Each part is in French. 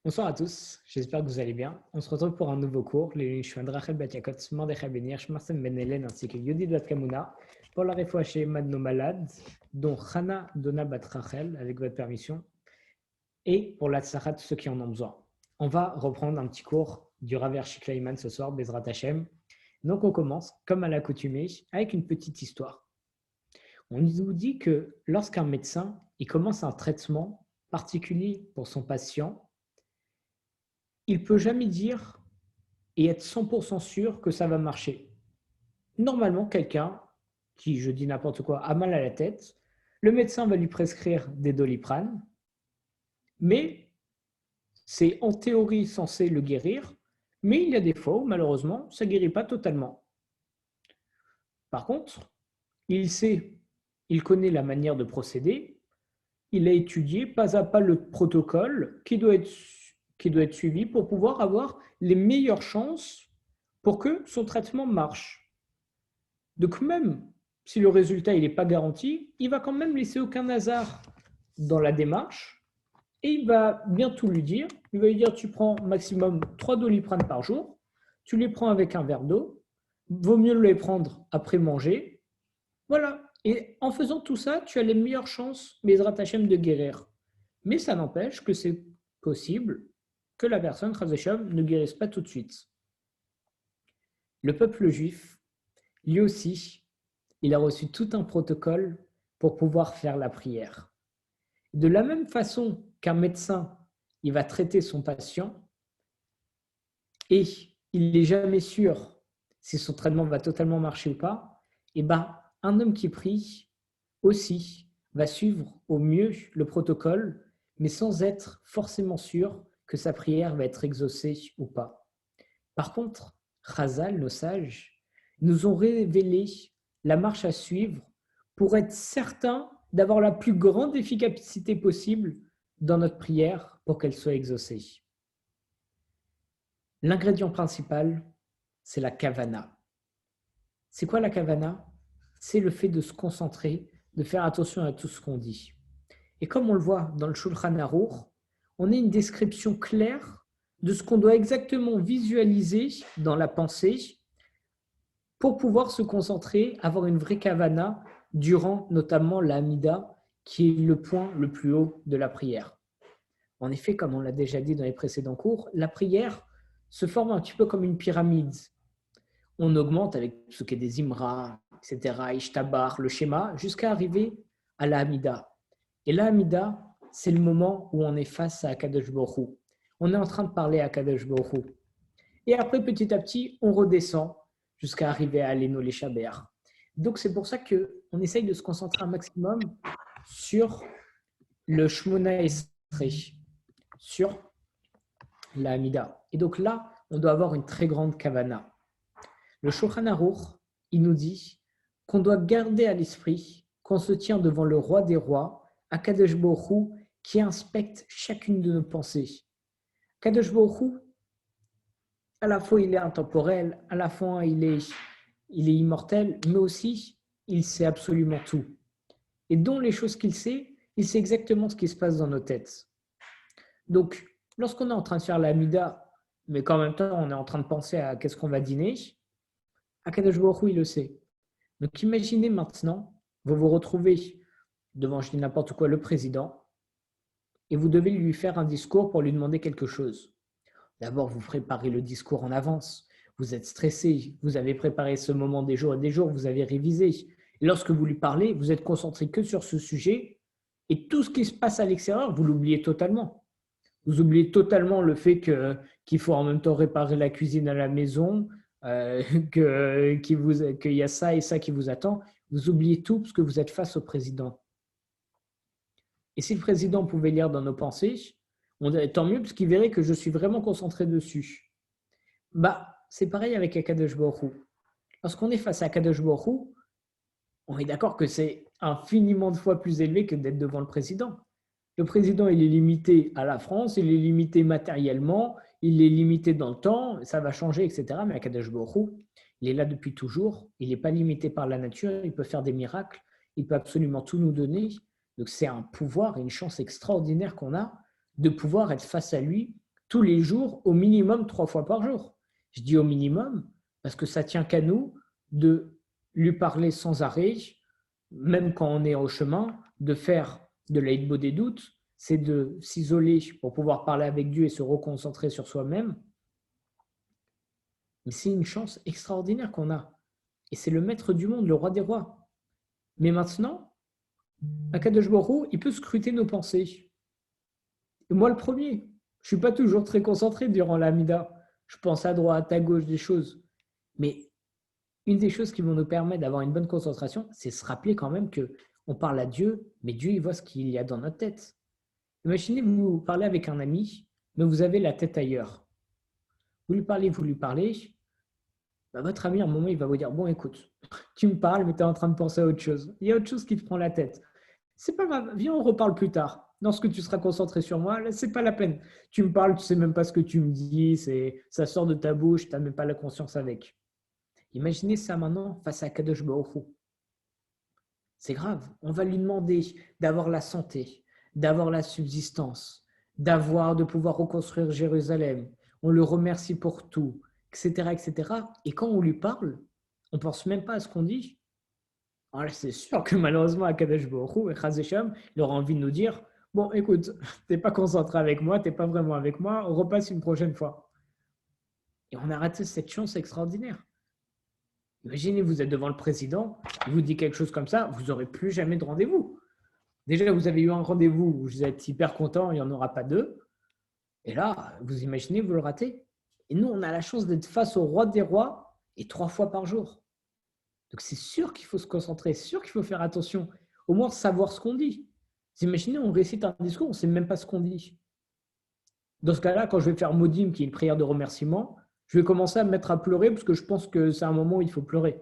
Bonsoir à tous, j'espère que vous allez bien. On se retrouve pour un nouveau cours. Les Shuan Rachel Bat Yakot, Mordechai Ben Hirsch, Marcel Ben Hélène ainsi que Yudit Bat Kamuna pour la réfoua chez nos malades, dont Chana Dona Bat Rachel, avec votre permission, et pour la tzachat, ceux qui en ont besoin. On va reprendre un petit cours du Rav Hershey Kleiman ce soir, Bezrat Hashem. Donc on commence, comme à l'accoutumée, avec une petite histoire. On nous dit que lorsqu'un médecin il commence un traitement particulier pour son patient, il ne peut jamais dire et être 100% sûr que ça va marcher. Normalement, quelqu'un qui, je dis n'importe quoi, a mal à la tête, le médecin va lui prescrire des Doliprane, mais c'est en théorie censé le guérir, mais il y a des fois où malheureusement, ça ne guérit pas totalement. Par contre, il connaît la manière de procéder, il a étudié pas à pas le protocole qui doit être suivi pour pouvoir avoir les meilleures chances pour que son traitement marche. Donc même si le résultat n'est pas garanti, il va quand même laisser aucun hasard dans la démarche et il va bien tout lui dire. Il va lui dire tu prends maximum 3 Doliprane par jour, tu les prends avec un verre d'eau, vaut mieux les prendre après manger. Voilà. Et en faisant tout ça, tu as les meilleures chances, Bezrat Hashem, de guérir. Mais ça n'empêche que c'est possible que la personne, Chas v'Shalom, ne guérisse pas tout de suite. Le peuple juif, lui aussi, il a reçu tout un protocole pour pouvoir faire la prière. De la même façon qu'un médecin, il va traiter son patient et il n'est jamais sûr si son traitement va totalement marcher ou pas, et ben, un homme qui prie aussi va suivre au mieux le protocole, mais sans être forcément sûr que sa prière va être exaucée ou pas. Par contre, Chazal, nos sages, nous ont révélé la marche à suivre pour être certain d'avoir la plus grande efficacité possible dans notre prière pour qu'elle soit exaucée. L'ingrédient principal, c'est la kavana. C'est quoi la kavana? C'est le fait de se concentrer, de faire attention à tout ce qu'on dit. Et comme on le voit dans le Shulchan Aruch, on a une description claire de ce qu'on doit exactement visualiser dans la pensée pour pouvoir se concentrer, avoir une vraie kavana durant notamment l'amida, qui est le point le plus haut de la prière. En effet, comme on l'a déjà dit dans les précédents cours, la prière se forme un petit peu comme une pyramide. On augmente avec ce qui est des imra, etc., ishtabar, le schéma, jusqu'à arriver à la hamida. Et la hamida, c'est le moment où on est face à Akadosh Baruch Hu. On est en train de parler à Akadosh Baruch Hu. Et après, petit à petit, on redescend jusqu'à arriver à Aleno les Shaber. Donc, c'est pour ça qu'on essaye de se concentrer un maximum sur le Shmona Esrei, sur la Hamida. Et donc là, on doit avoir une très grande kavana. Le Shulchan Aruch, il nous dit qu'on doit garder à l'esprit qu'on se tient devant le roi des rois, Akadosh Baruch Hu, qui inspecte chacune de nos pensées. Akadosh Baruch Hu, à la fois il est intemporel, à la fois il est immortel, mais aussi il sait absolument tout. Et dont les choses qu'il sait, il sait exactement ce qui se passe dans nos têtes. Donc, lorsqu'on est en train de faire la mida, mais qu'en même temps on est en train de penser à qu'est-ce qu'on va dîner, Akadosh Baruch Hu, il le sait. Donc imaginez maintenant, vous vous retrouvez devant, je dis n'importe quoi, le président, et vous devez lui faire un discours pour lui demander quelque chose. D'abord, vous préparez le discours en avance. Vous êtes stressé, vous avez préparé ce moment des jours et des jours, vous avez révisé. Et lorsque vous lui parlez, vous êtes concentré que sur ce sujet et tout ce qui se passe à l'extérieur, vous l'oubliez totalement. Vous oubliez totalement le fait qu'il faut en même temps réparer la cuisine à la maison, qu'il y a ça et ça qui vous attend. Vous oubliez tout parce que vous êtes face au président. Et si le président pouvait lire dans nos pensées, tant mieux parce qu'il verrait que je suis vraiment concentré dessus. C'est pareil avec Akadosh Baruch Hu. Lorsqu'on est face à Akadosh Baruch Hu, on est d'accord que c'est infiniment de fois plus élevé que d'être devant le président. Le président, il est limité à la France, il est limité matériellement, il est limité dans le temps, ça va changer, etc. Mais Akadosh Baruch Hu, il est là depuis toujours, il n'est pas limité par la nature, il peut faire des miracles, il peut absolument tout nous donner. Donc c'est un pouvoir et une chance extraordinaire qu'on a de pouvoir être face à lui tous les jours, au minimum 3 fois par jour. Je dis au minimum parce que ça tient qu'à nous de lui parler sans arrêt, même quand on est au chemin, de faire de l'aïdbo des doutes, c'est de s'isoler pour pouvoir parler avec Dieu et se reconcentrer sur soi-même. Mais c'est une chance extraordinaire qu'on a. Et c'est le maître du monde, le roi des rois. Mais maintenant, Akadosh Baruch Hu, il peut scruter nos pensées. Et moi, le premier, je ne suis pas toujours très concentré durant l'Amida. Je pense à droite, à gauche des choses. Mais une des choses qui vont nous permettre d'avoir une bonne concentration, c'est se rappeler quand même qu'on parle à Dieu, mais Dieu, il voit ce qu'il y a dans notre tête. Imaginez, vous parlez avec un ami, mais vous avez la tête ailleurs. Vous lui parlez, bah, votre ami, à un moment, il va vous dire, bon, écoute, tu me parles, mais tu es en train de penser à autre chose. Il y a autre chose qui te prend la tête. C'est pas grave, viens, on reparle plus tard. Lorsque tu seras concentré sur moi, là, c'est pas la peine. Tu me parles, tu sais même pas ce que tu me dis, ça sort de ta bouche, tu n'as même pas la conscience avec. Imaginez ça maintenant face à Kadosh Baruch Hu. C'est grave. On va lui demander d'avoir la santé, d'avoir la subsistance, de pouvoir reconstruire Jérusalem. On le remercie pour tout, etc., etc. Et quand on lui parle, on ne pense même pas à ce qu'on dit. Alors là, c'est sûr que malheureusement, à Kadosh Baruch Hu, et Chaz Hashem, il aura envie de nous dire, bon, écoute, tu n'es pas concentré avec moi, tu n'es pas vraiment avec moi, on repasse une prochaine fois. Et on a raté cette chance extraordinaire. Imaginez, vous êtes devant le président, il vous dit quelque chose comme ça, vous n'aurez plus jamais de rendez-vous. Déjà, vous avez eu un rendez-vous où vous êtes hyper content, il n'y en aura pas deux. Et là, vous imaginez, vous le ratez. Et nous, on a la chance d'être face au roi des rois et 3 fois par jour. Donc, c'est sûr qu'il faut se concentrer, c'est sûr qu'il faut faire attention, au moins savoir ce qu'on dit. Vous imaginez, on récite un discours, on ne sait même pas ce qu'on dit. Dans ce cas-là, quand je vais faire Modim, qui est une prière de remerciement, je vais commencer à me mettre à pleurer parce que je pense que c'est un moment où il faut pleurer.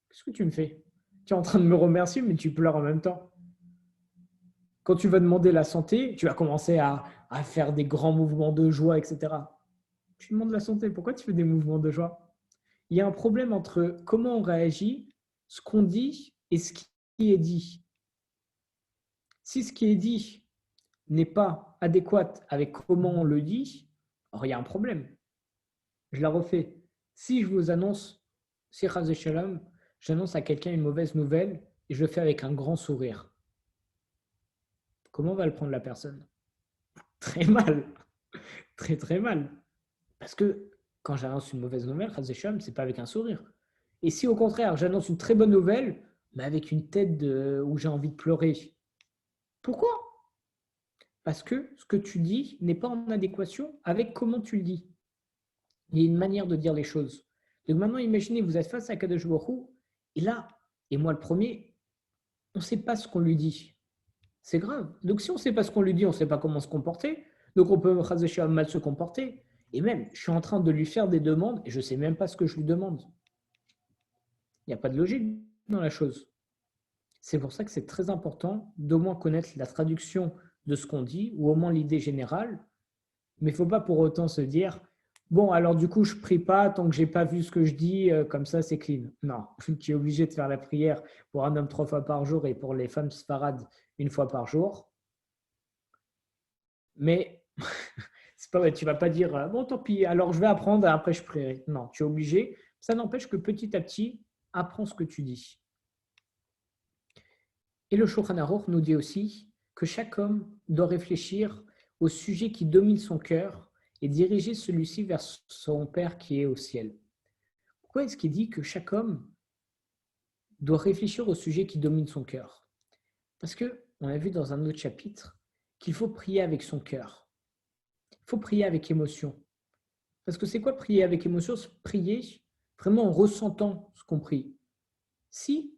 Qu'est-ce que tu me fais? Tu es en train de me remercier, mais tu pleures en même temps. Quand tu vas demander la santé, tu vas commencer à faire des grands mouvements de joie, etc. Tu demandes la santé, pourquoi tu fais des mouvements de joie? Il y a un problème entre comment on réagit, ce qu'on dit et ce qui est dit. Si ce qui est dit n'est pas adéquat avec comment on le dit, alors il y a un problème. Je la refais. Si je vous annonce, si Chaz Shalom, j'annonce à quelqu'un une mauvaise nouvelle et je le fais avec un grand sourire, comment va le prendre la personne? Très mal. Très très mal. Parce que quand j'annonce une mauvaise nouvelle, Chaz Shalom, ce n'est pas avec un sourire. Et si au contraire, j'annonce une très bonne nouvelle, mais avec une tête où j'ai envie de pleurer. Pourquoi? Parce que ce que tu dis n'est pas en adéquation avec comment tu le dis. Il y a une manière de dire les choses. Donc maintenant, imaginez, vous êtes face à Kadosh Baruch Hu, et là, et moi le premier, on ne sait pas ce qu'on lui dit. C'est grave. Donc si on ne sait pas ce qu'on lui dit, on ne sait pas comment se comporter. Donc on peut mal se comporter. Et même, je suis en train de lui faire des demandes et je ne sais même pas ce que je lui demande. Il n'y a pas de logique dans la chose. C'est pour ça que c'est très important d'au moins connaître la traduction de ce qu'on dit, ou au moins l'idée générale. Mais il ne faut pas pour autant se dire, bon, alors du coup, je ne prie pas tant que je n'ai pas vu ce que je dis, comme ça, c'est clean. Non, tu es obligé de faire la prière pour un homme 3 fois par jour et pour les femmes sfarades 1 fois par jour. Mais c'est pas vrai, tu ne vas pas dire, bon, tant pis, alors je vais apprendre, après je prierai. Non, tu es obligé. Ça n'empêche que petit à petit, apprends ce que tu dis. Et le Shulchan Aruch nous dit aussi que chaque homme doit réfléchir au sujet qui domine son cœur et diriger celui-ci vers son Père qui est au ciel. Pourquoi est-ce qu'il dit que chaque homme doit réfléchir au sujet qui domine son cœur? Parce qu'on a vu dans un autre chapitre qu'il faut prier avec son cœur. Il faut prier avec émotion. Parce que c'est quoi prier avec émotion? Prier vraiment en ressentant ce qu'on prie. Si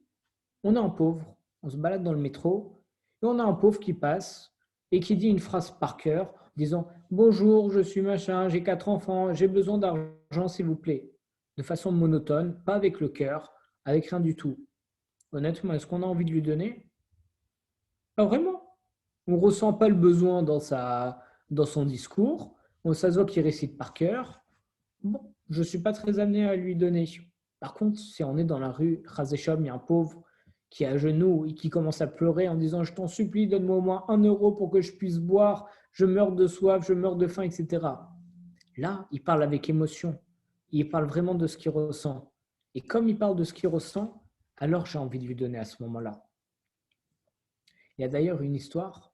on est un pauvre, on se balade dans le métro, et on a un pauvre qui passe et qui dit une phrase par cœur, disant « Bonjour, je suis machin, j'ai 4 enfants, j'ai besoin d'argent, s'il vous plaît », de façon monotone, pas avec le cœur, avec rien du tout. Honnêtement, est-ce qu'on a envie de lui donner? Pas vraiment. On ne ressent pas le besoin dans son discours, ça se voit qu'il récite par cœur. Bon, je ne suis pas très amené à lui donner. Par contre, si on est dans la rue, Chaz Shalom, il y a un pauvre qui est à genoux et qui commence à pleurer en disant « Je t'en supplie, donne-moi au moins 1 euro pour que je puisse boire, je meurs de soif, je meurs de faim, etc. » Là, il parle avec émotion. Il parle vraiment de ce qu'il ressent. Et comme il parle de ce qu'il ressent, alors j'ai envie de lui donner à ce moment-là. Il y a d'ailleurs une histoire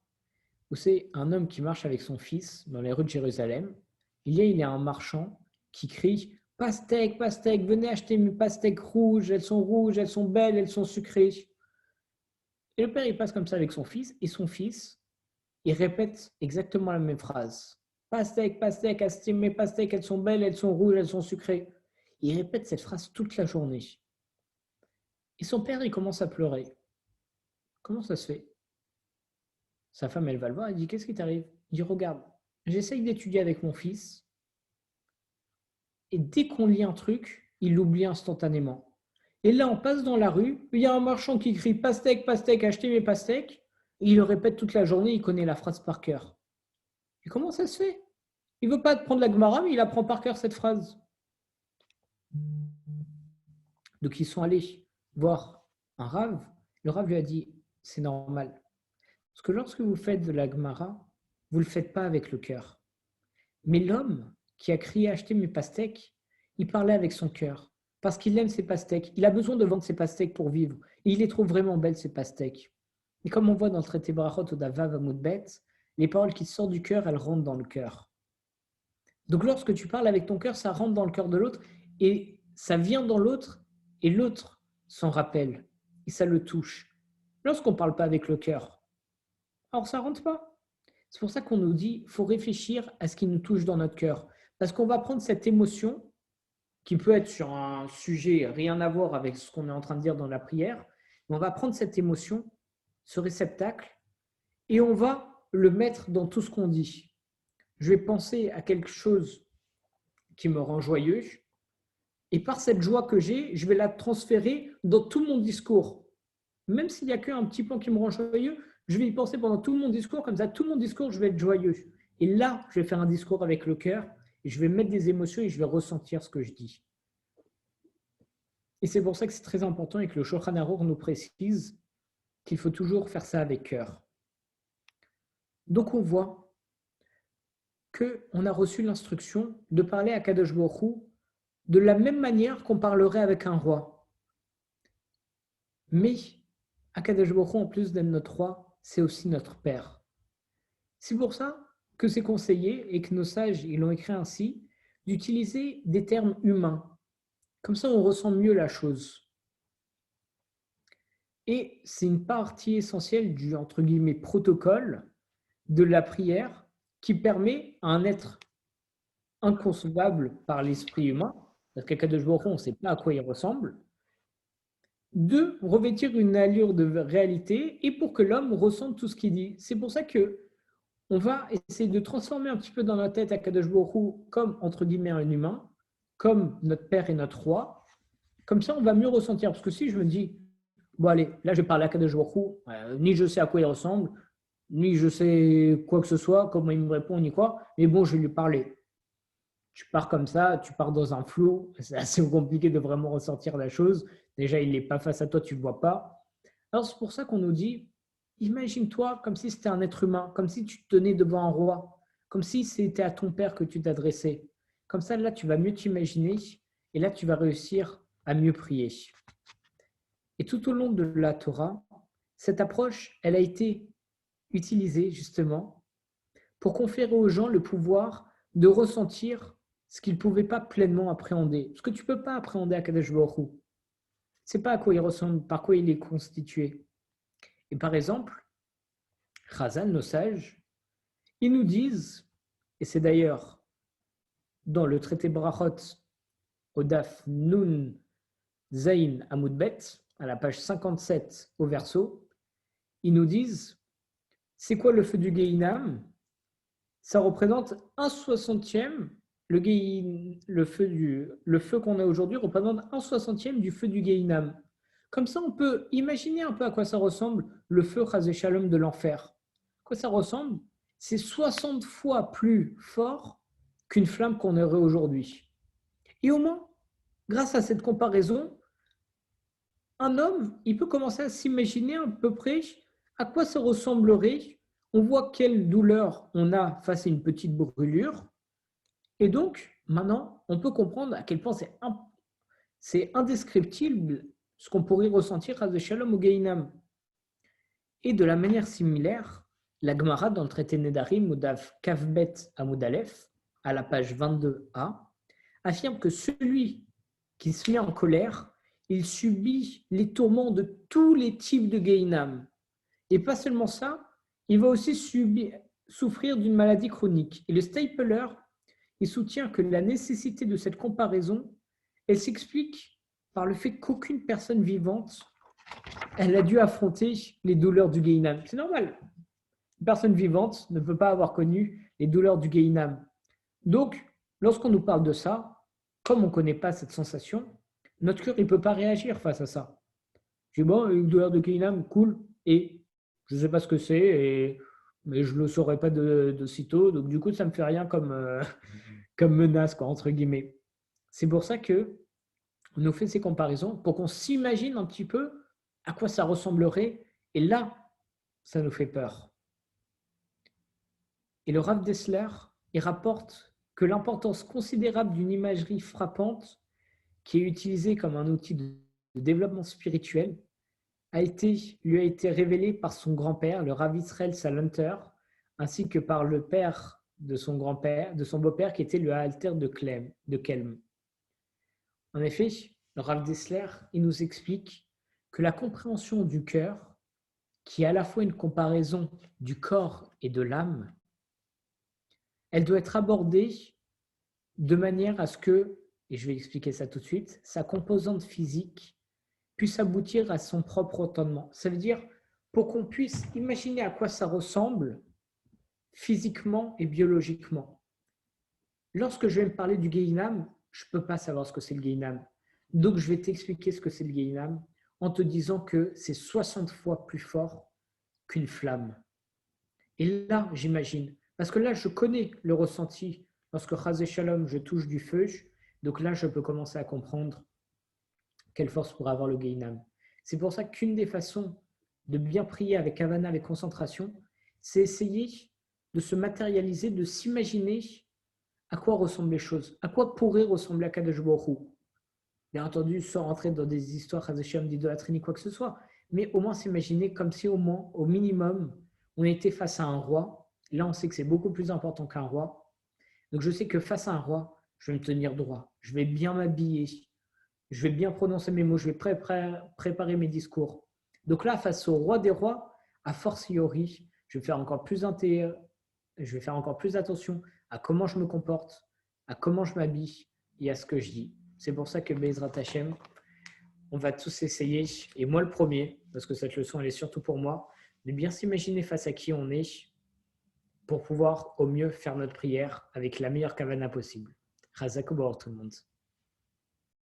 où c'est un homme qui marche avec son fils dans les rues de Jérusalem. Il y a un marchand qui crie pastèques, pastèques, venez acheter mes pastèques rouges, elles sont belles, elles sont sucrées. Et le père, il passe comme ça avec son fils, et son fils, il répète exactement la même phrase. Pastèques, pastèques, achetez mes pastèques, elles sont belles, elles sont rouges, elles sont sucrées. Il répète cette phrase toute la journée. Et son père, il commence à pleurer. Comment ça se fait? Sa femme, elle va le voir, elle dit, qu'est-ce qui t'arrive? Il dit, regarde, j'essaye d'étudier avec mon fils, et dès qu'on lit un truc, il l'oublie instantanément. Et là, on passe dans la rue, il y a un marchand qui crie pastèque, pastèque, achetez mes pastèques. Et il le répète toute la journée, il connaît la phrase par cœur. Et comment ça se fait? Il ne veut pas prendre la Gemara, mais il apprend par cœur cette phrase. Donc ils sont allés voir un Rav. Le Rav lui a dit, c'est normal. Parce que lorsque vous faites de la Gemara, vous ne le faites pas avec le cœur. Mais l'homme qui a crié acheter mes pastèques, il parlait avec son cœur. Parce qu'il aime ses pastèques. Il a besoin de vendre ses pastèques pour vivre. Et il les trouve vraiment belles, ces pastèques. Et comme on voit dans le traité Brachot au Davav Amoudbet, les paroles qui sortent du cœur, elles rentrent dans le cœur. Donc lorsque tu parles avec ton cœur, ça rentre dans le cœur de l'autre et ça vient dans l'autre et l'autre s'en rappelle et ça le touche. Lorsqu'on ne parle pas avec le cœur, alors ça ne rentre pas. C'est pour ça qu'on nous dit qu'il faut réfléchir à ce qui nous touche dans notre cœur. Parce qu'on va prendre cette émotion qui peut être sur un sujet rien à voir avec ce qu'on est en train de dire dans la prière, mais on va prendre cette émotion, ce réceptacle, et on va le mettre dans tout ce qu'on dit. Je vais penser à quelque chose qui me rend joyeux, et par cette joie que j'ai, je vais la transférer dans tout mon discours. Même s'il n'y a qu'un petit point qui me rend joyeux, je vais y penser pendant tout mon discours, comme ça, tout mon discours, je vais être joyeux. Et là, je vais faire un discours avec le cœur, et je vais mettre des émotions et je vais ressentir ce que je dis. Et c'est pour ça que c'est très important et que le Shulchan Aruch nous précise qu'il faut toujours faire ça avec cœur. Donc on voit qu'on a reçu l'instruction de parler à Kadosh Baruch Hu de la même manière qu'on parlerait avec un roi. Mais Akadosh Baruch Hu, en plus d'être notre roi, c'est aussi notre père. C'est pour ça que c'est conseillé et que nos sages ils l'ont écrit ainsi, d'utiliser des termes humains. Comme ça, on ressent mieux la chose. Et c'est une partie essentielle du, entre guillemets, protocole de la prière qui permet à un être inconcevable par l'esprit humain, parce qu'Akadosh Baruch Hu, on ne sait pas à quoi il ressemble, de revêtir une allure de réalité et pour que l'homme ressente tout ce qu'il dit. C'est pour ça que on va essayer de transformer un petit peu dans notre tête Akadosh Baruch Hu comme, entre guillemets, un humain, comme notre père et notre roi. Comme ça, on va mieux ressentir. Parce que si je me dis, bon allez, là je parle à Akadosh Baruch Hu, ni je sais à quoi il ressemble, ni je sais quoi que ce soit, comment il me répond, ni quoi, mais bon, je vais lui parler. Tu pars comme ça, tu pars dans un flou, c'est assez compliqué de vraiment ressentir la chose. Déjà, il n'est pas face à toi, tu ne le vois pas. Alors, c'est pour ça qu'on nous dit, imagine-toi comme si c'était un être humain, comme si tu te tenais devant un roi, comme si c'était à ton père que tu t'adressais. Comme ça, là, tu vas mieux t'imaginer et là, tu vas réussir à mieux prier. Et tout au long de la Torah, cette approche, elle a été utilisée justement pour conférer aux gens le pouvoir de ressentir ce qu'ils ne pouvaient pas pleinement appréhender. Parce que tu ne peux pas appréhender Akadosh Baruch Hu. Ce n'est pas à quoi il ressemble, par quoi il est constitué. Et par exemple, Chazal, nos sages, ils nous disent, et c'est d'ailleurs dans le traité Brachot, au Daf Nun Zain Amoudbet, à la page 57 au verso, ils nous disent, c'est quoi le feu du Gehinam? Ça représente 1/60e, le feu qu'on a aujourd'hui représente 1/60e du feu du Gehinam. Comme ça, on peut imaginer un peu à quoi ça ressemble le feu Chazé Shalom de l'enfer. À quoi ça ressemble? C'est 60 fois plus fort qu'une flamme qu'on aurait aujourd'hui. Et au moins, grâce à cette comparaison, un homme, il peut commencer à s'imaginer à peu près à quoi ça ressemblerait. On voit quelle douleur on a face à une petite brûlure. Et donc, maintenant, on peut comprendre à quel point c'est indescriptible ce qu'on pourrait ressentir à Shalom ou Gehinam. Et de la manière similaire, la Gemara dans le traité Nedarim, Moudaf Kavbet à Moudalef, à la page 22a, affirme que celui qui se met en colère, il subit les tourments de tous les types de Gehinam. Et pas seulement ça, il va aussi souffrir d'une maladie chronique. Et le Stapler, il soutient que la nécessité de cette comparaison, elle s'explique par le fait qu'aucune personne vivante, elle a dû affronter les douleurs du Gehinam. C'est normal. Une personne vivante ne peut pas avoir connu les douleurs du Gehinam. Donc, lorsqu'on nous parle de ça, comme on ne connaît pas cette sensation, notre cœur ne peut pas réagir face à ça. Je dis, bon, une douleur de Gehinam, cool, et je ne sais pas ce que c'est, mais je ne le saurais pas de sitôt, donc du coup, ça ne me fait rien comme menace, quoi, entre guillemets. C'est pour ça que on nous fait ces comparaisons, pour qu'on s'imagine un petit peu à quoi ça ressemblerait, et là, ça nous fait peur. Et le Rav Dessler, il rapporte que l'importance considérable d'une imagerie frappante qui est utilisée comme un outil de développement spirituel lui a été révélée par son grand-père, le Rav Israël Salanter, ainsi que par le père de son grand-père, de son beau-père qui était le Alter de Kelm. En effet, le Rav Dessler, il nous explique que la compréhension du cœur, qui est à la fois une comparaison du corps et de l'âme, elle doit être abordée de manière à ce que, et je vais expliquer ça tout de suite, sa composante physique puisse aboutir à son propre entendement. Ça veut dire pour qu'on puisse imaginer à quoi ça ressemble physiquement et biologiquement. Lorsque je vais me parler du Gehinam, je ne peux pas savoir ce que c'est le Gehinam. Donc je vais t'expliquer ce que c'est le Gehinam en te disant que c'est 60 fois plus fort qu'une flamme. Et là, j'imagine, parce que là, je connais le ressenti lorsque Chazé Shalom, je touche du feu, donc là, je peux commencer à comprendre quelle force pourrait avoir le Gehinam. C'est pour ça qu'une des façons de bien prier avec Havana, avec concentration, c'est essayer de se matérialiser, de s'imaginer à quoi ressemblent les choses, à quoi pourrait ressembler Akadosh Baruch Hu. Bien entendu, sans rentrer dans des histoires Chazé Shalom d'idolâtrie ni quoi que ce soit, mais au moins s'imaginer comme si au moins, au minimum, on était face à un roi. Là, on sait que c'est beaucoup plus important qu'un roi. Donc, je sais que face à un roi, je vais me tenir droit. Je vais bien m'habiller. Je vais bien prononcer mes mots. Je vais préparer mes discours. Donc là, face au roi des rois, a fortiori, je vais faire encore plus attention à comment je me comporte, à comment je m'habille et à ce que je dis. C'est pour ça que Bezrat Hashem, on va tous essayer, et moi le premier, parce que cette leçon, elle est surtout pour moi, de bien s'imaginer face à qui on est pour pouvoir au mieux faire notre prière avec la meilleure kavana possible. Chazak Obaor tout le monde.